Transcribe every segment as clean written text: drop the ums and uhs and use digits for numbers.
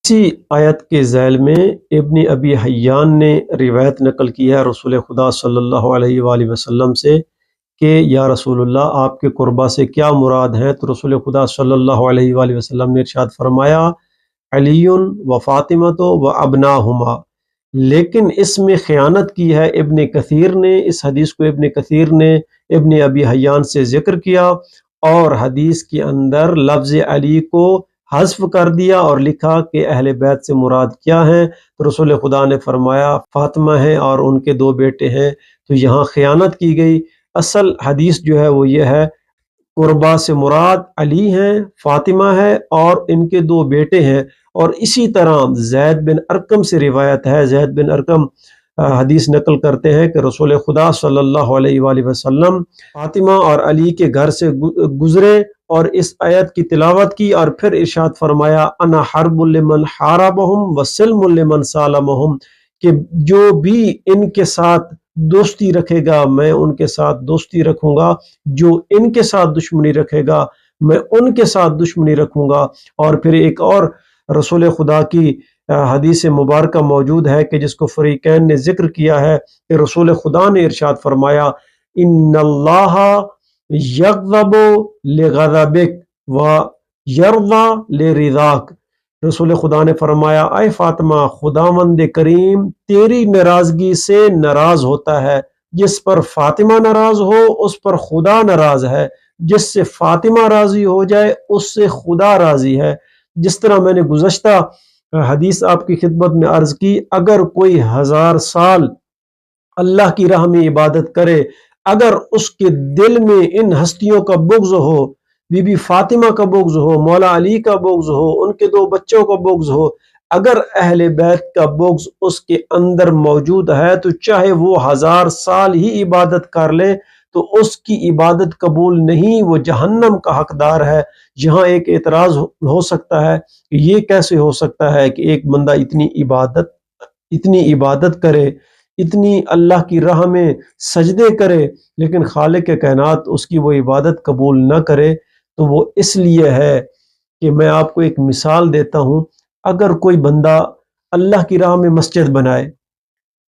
इसी आयत के ज़ैल में इब्न अबी हय्यान ने रिवायत नकल की है रसूल खुदा सल्लल्लाहु अलैहि वसल्लम से कि या रसूलुल्लाह आपके कुर्बा से क्या मुराद है। तो रसूल खुदा सल्लल्लाहु अलैहि वसल्लम ने इरशाद फरमाया अलीयुन व फ़ातिमतो व अबनाहुमा। लेकिन इसमें ख़यानत की है इब्न कसीर ने, इस हदीस को इब्न कसीर ने इब्न अबी हय्यान से ज़िक्र किया और हदीस के अंदर लफ्ज़ अली को हज़्फ़ कर दिया और लिखा कि अहले बैत से मुराद क्या है। तो रसूल खुदा ने फरमाया फ़ातिमा है और उनके दो बेटे हैं। तो यहाँ ख़यानत की गई। असल हदीस जो है वो ये है, कुर्बा से मुराद अली हैं, फ़ातिमा है और इनके दो बेटे हैं। और इसी तरह ज़ैद बिन अरकम से रिवायत है, ज़ैद बिन अरकम हदीस नकल करते हैं कि रसूल खुदा सल्लल्लाहु अलैहि वसल्लम फ़ातिमा और अली के घर से गुज़रे और इस आयत की तिलावत की और फिर इरशाद फरमाया अना हर्बुल लिमन हारबहुम व सिल्मुल लिमन सालमहुम, कि जो भी इनके साथ दोस्ती रखेगा मैं उनके साथ दोस्ती रखूंगा, जो इनके साथ दुश्मनी रखेगा मैं उनके साथ दुश्मनी रखूंगा। और फिर एक और रसूल खुदा की हदीस मुबारका मौजूद है कि जिसको फरीकैन ने जिक्र किया है कि रसूल खुदा ने इरशाद फरमाया इन्नल्लाह यग़ज़बु लिग़ज़बिक व यर्ज़ा लिरिज़ाक। रसूल खुदा ने फरमाया ऐ फातिमा, खुदावंद करीम तेरी नाराज़गी से नाराज़ होता है। जिस पर फातिमा नाराज़ हो उस पर खुदा नाराज़ है, जिससे फातिमा राज़ी हो जाए उससे खुदा राज़ी है। जिस तरह मैंने गुज़श्ता हदीस आपकी खिदमत में अर्ज़ की, अगर कोई 1000 साल अल्लाह की राह में इबादत करे, अगर उसके दिल में इन हस्तियों का बुग़्ज़ हो, बीबी फातिमा का बुग़्ज़ हो, मौला अली का बुग़्ज़ हो, उनके दो बच्चों का बुग़्ज़ हो, अगर अहले बैत का बुग़्ज़ उसके अंदर मौजूद है तो चाहे वो 1000 साल ही इबादत कर ले तो उसकी इबादत कबूल नहीं, वो जहन्नम का हकदार है। यहाँ एक एतराज़ हो सकता है कि ये कैसे हो सकता है कि एक बंदा इतनी इबादत करे, इतनी अल्लाह की राह में सजदे करे, लेकिन खालिक कायनात उसकी वो इबादत कबूल न करे। तो वो इसलिए है कि मैं आपको एक मिसाल देता हूँ। अगर कोई बंदा अल्लाह की राह में मस्जिद बनाए,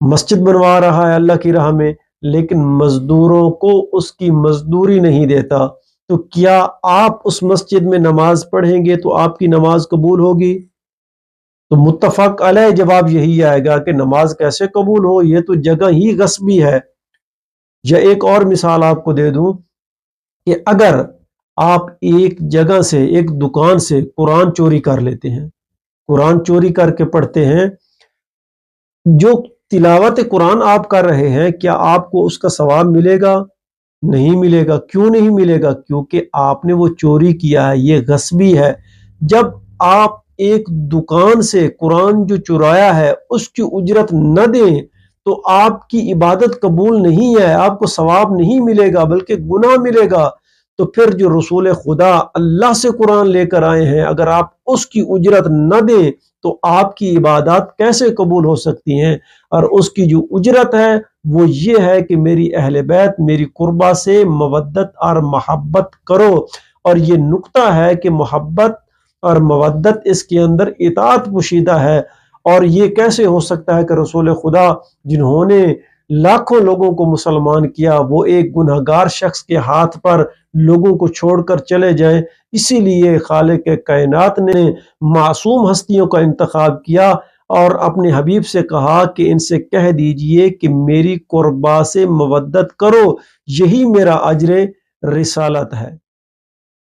मस्जिद बनवा रहा है अल्लाह की राह में, लेकिन मजदूरों को उसकी मजदूरी नहीं देता, तो क्या आप उस मस्जिद में नमाज पढ़ेंगे तो आपकी नमाज कबूल होगी? तो मुत्तफक अलैह जवाब यही आएगा कि नमाज कैसे कबूल हो, ये तो जगह ही गस्बी है। या एक और मिसाल आपको दे दूं कि अगर आप एक जगह से, एक दुकान से कुरान चोरी कर लेते हैं, कुरान चोरी करके पढ़ते हैं, जो तिलावत कुरान आप कर रहे हैं क्या आपको उसका सवाब मिलेगा? नहीं मिलेगा। क्यों नहीं मिलेगा? क्योंकि आपने वो चोरी किया है, ये गस्बी है। जब आप एक दुकान से कुरान जो चुराया है उसकी उजरत न दें तो आपकी इबादत कबूल नहीं है, आपको सवाब नहीं मिलेगा बल्कि गुनाह मिलेगा। तो फिर जो रसूल खुदा अल्लाह से कुरान लेकर आए हैं, अगर आप उसकी उजरत न दें तो आपकी इबादत कैसे कबूल हो सकती हैं? और उसकी जो उजरत है वो ये है कि मेरी अहले बैत, मेरी कुर्बा से मवद्दत और मोहब्बत करो। और ये नुक्ता है कि मोहब्बत और मवद्दत इसके अंदर इताअत पोशीदा है। और ये कैसे हो सकता है कि रसूल खुदा जिन्होंने लाखों लोगों को मुसलमान किया, वो एक गुनहगार शख्स के हाथ पर लोगों को छोड़कर चले जाएं? इसीलिए खालिक कायनात ने मासूम हस्तियों का इंतखाब किया और अपने हबीब से कहा कि इनसे कह दीजिए कि मेरी कुर्बा से मवद्दत करो, यही मेरा अजर रिसालत है।